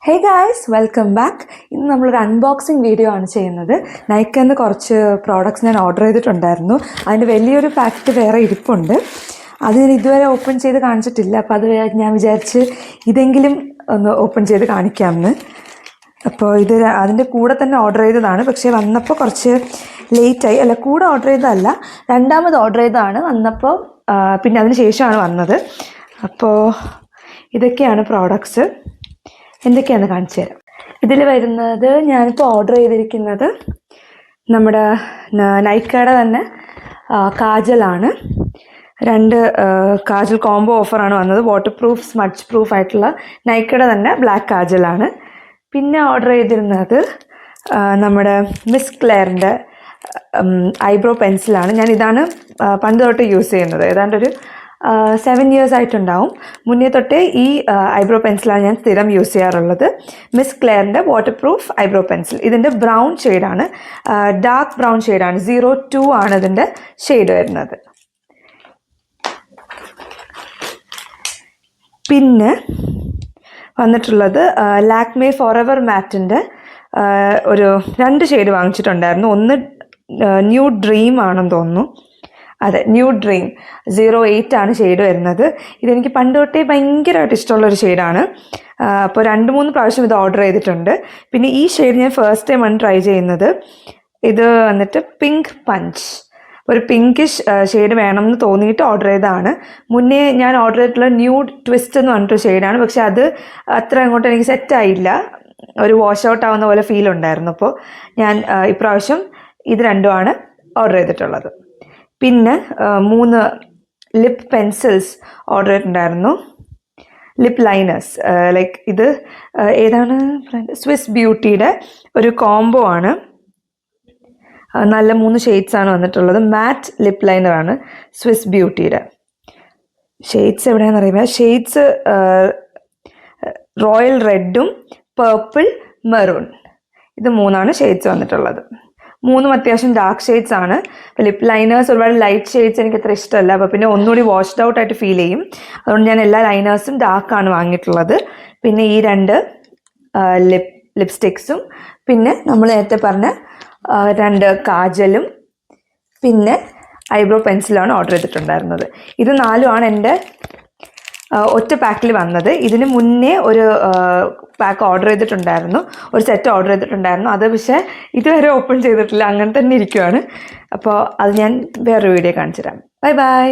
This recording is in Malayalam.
Hey guys, welcome back. ഇന്ന് നമ്മളൊരു അൺബോക്സിങ് വീഡിയോ ആണ് ചെയ്യുന്നത്. നൈക്കന്ന് കുറച്ച് പ്രോഡക്റ്റ്സ് ഞാൻ ഓർഡർ ചെയ്തിട്ടുണ്ടായിരുന്നു. അതിൻ്റെ വലിയൊരു പാക്കറ്റ് വേറെ ഇരിപ്പുണ്ട്. അത് ഞാൻ ഇതുവരെ ഓപ്പൺ ചെയ്ത് കാണിച്ചിട്ടില്ല. അപ്പോൾ അത് ഞാൻ വിചാരിച്ച് ഇതെങ്കിലും ഒന്ന് ഓപ്പൺ ചെയ്ത് കാണിക്കാമെന്ന്. അപ്പോൾ ഇത് അതിൻ്റെ കൂടെ തന്നെ ഓർഡർ ചെയ്തതാണ്. പക്ഷേ വന്നപ്പോൾ കുറച്ച് ലേറ്റായി. അല്ല, കൂടെ ഓർഡർ ചെയ്തതല്ല, രണ്ടാമത് ഓർഡർ ചെയ്തതാണ്. വന്നപ്പോൾ പിന്നെ അതിന് ശേഷമാണ് വന്നത്. അപ്പോൾ ഇതൊക്കെയാണ് പ്രോഡക്ട്സ്. എന്തൊക്കെയാണെന്ന് കാണിച്ചു തരാം. ഇതിൽ വരുന്നത്, ഞാനിപ്പോൾ ഓർഡർ ചെയ്തിരിക്കുന്നത് നമ്മുടെ നൈക്കയുടെ തന്നെ കാജലാണ്. 2 കാജൽ കോംബോ ഓഫറാണ് വന്നത്. വാട്ടർ പ്രൂഫ്, സ്മഡ്ജ് പ്രൂഫ് ആയിട്ടുള്ള നൈക്കയുടെ തന്നെ ബ്ലാക്ക് കാജലാണ്. പിന്നെ ഓർഡർ ചെയ്തിരുന്നത് നമ്മുടെ മിസ് ക്ലെയറിൻ്റെ ഐബ്രോ പെൻസിലാണ്. ഞാനിതാണ് പണ്ട് തൊട്ട് യൂസ് ചെയ്യുന്നത്. ഏതാണ്ട് ഒരു 7 years ആയിട്ടുണ്ടാവും. മുന്നേ തൊട്ടേ ഈ ഐബ്രോ പെൻസിലാണ് ഞാൻ സ്ഥിരം യൂസ് ചെയ്യാറുള്ളത്. മിസ് ക്ലെയറിൻ്റെ വാട്ടർ പ്രൂഫ് ഐബ്രോ പെൻസിൽ. ഇതിൻ്റെ ബ്രൗൺ ഷെയ്ഡാണ്, ഡാർക്ക് ബ്രൗൺ ഷെയ്ഡാണ്. 02 ആണ് ഇതിൻ്റെ ഷെയ്ഡ് വരുന്നത്. പിന്നെ വന്നിട്ടുള്ളത് ലാക്മേ ഫോറെവർ മാറ്റിൻ്റെ ഒരു 2 ഷെയ്ഡ് വാങ്ങിച്ചിട്ടുണ്ടായിരുന്നു. ഒന്ന് ന്യൂ ഡ്രീം ആണെന്ന് തോന്നുന്നു. അതെ, ന്യൂ ഡ്രീം 08 ആണ് ഷെയ്ഡ് വരുന്നത്. ഇതെനിക്ക് പണ്ട് തൊട്ടേ ഭയങ്കരമായിട്ട് ഇഷ്ടമുള്ളൊരു ഷെയ്ഡാണ്. അപ്പോൾ 2-3 പ്രാവശ്യം ഇത് ഓർഡർ ചെയ്തിട്ടുണ്ട്. പിന്നെ ഈ ഷെയ്ഡ് ഞാൻ ഫസ്റ്റ് ടൈമാണ് ട്രൈ ചെയ്യുന്നത്. ഇത് വന്നിട്ട് പിങ്ക് പഞ്ച്, ഒരു പിങ്കിഷ് ഷെയ്ഡ് വേണമെന്ന് തോന്നിയിട്ട് ഓർഡർ ചെയ്തതാണ്. മുന്നേ ഞാൻ ഓർഡർ ചെയ്തിട്ടുള്ള ന്യൂഡ് ട്വിസ്റ്റ് എന്ന് പറഞ്ഞിട്ടൊരു ഷെയ്ഡാണ്. പക്ഷെ അത് അത്ര അങ്ങോട്ട് എനിക്ക് സെറ്റായില്ല. ഒരു വാഷ് ഔട്ട് ആവുന്ന പോലെ ഫീൽ ഉണ്ടായിരുന്നു. അപ്പോൾ ഞാൻ ഇപ്രാവശ്യം ഇത് രണ്ടുമാണ് ഓർഡർ ചെയ്തിട്ടുള്ളത്. പിന്നെ 3 ലിപ്പ് പെൻസിൽസ് ഓർഡർ ചെയ്തിട്ടുണ്ടായിരുന്നു. ലിപ്പ് ലൈനേഴ്സ്, ലൈക്ക് ഇത് ഏതാണ് സ്വിസ് ബ്യൂട്ടിയുടെ ഒരു കോംബോ ആണ്. നല്ല 3 ഷെയ്ഡ്സാണ് വന്നിട്ടുള്ളത്. മാറ്റ് ലിപ്പ് ലൈനറാണ് സ്വിസ് ബ്യൂട്ടിയുടെ. ഷെയ്ഡ്സ് എവിടെയാണെന്ന് അറിയുക. ഷെയ്ഡ്സ് റോയൽ റെഡും പേർപ്പിൾ മെറൂൺ, ഇത് 3 ഷെയ്ഡ്സ് വന്നിട്ടുള്ളത്. 3 അത്യാവശ്യം ഡാർക്ക് ഷെയ്ഡ്സ് ആണ്. ലിപ്പ് ലൈനേഴ്സ് ഒരുപാട് ലൈറ്റ് ഷെയ്ഡ്സ് എനിക്ക് അത്ര ഇഷ്ടമല്ല. അപ്പോൾ പിന്നെ ഒന്നുകൂടി വാഷ്ഡ് ഔട്ട് ആയിട്ട് ഫീൽ ചെയ്യും. അതുകൊണ്ട് ഞാൻ എല്ലാ ലൈനേഴ്സും ഡാർക്കാണ് വാങ്ങിയിട്ടുള്ളത്. പിന്നെ ഈ 2 ലിപ്സ്റ്റിക്സും, പിന്നെ നമ്മൾ നേരത്തെ പറഞ്ഞ 2 കാജലും, പിന്നെ ഐബ്രോ പെൻസിലാണ് ഓർഡർ ചെയ്തിട്ടുണ്ടായിരുന്നത്. ഇത് 4 എൻ്റെ ഒറ്റ പാക്കിൽ വന്നത്. ഇതിന് മുന്നേ ഒരു പാക്ക് ഓർഡർ ചെയ്തിട്ടുണ്ടായിരുന്നു, ഒരു സെറ്റ് ഓർഡർ ചെയ്തിട്ടുണ്ടായിരുന്നു. അത് പക്ഷേ ഇതുവരെ ഓപ്പൺ ചെയ്തിട്ടില്ല, അങ്ങനെ തന്നെ ഇരിക്കുവാണ്. അപ്പോൾ അത് ഞാൻ വേറൊരു വീഡിയോ കാണിച്ചു തരാം. Bye bye.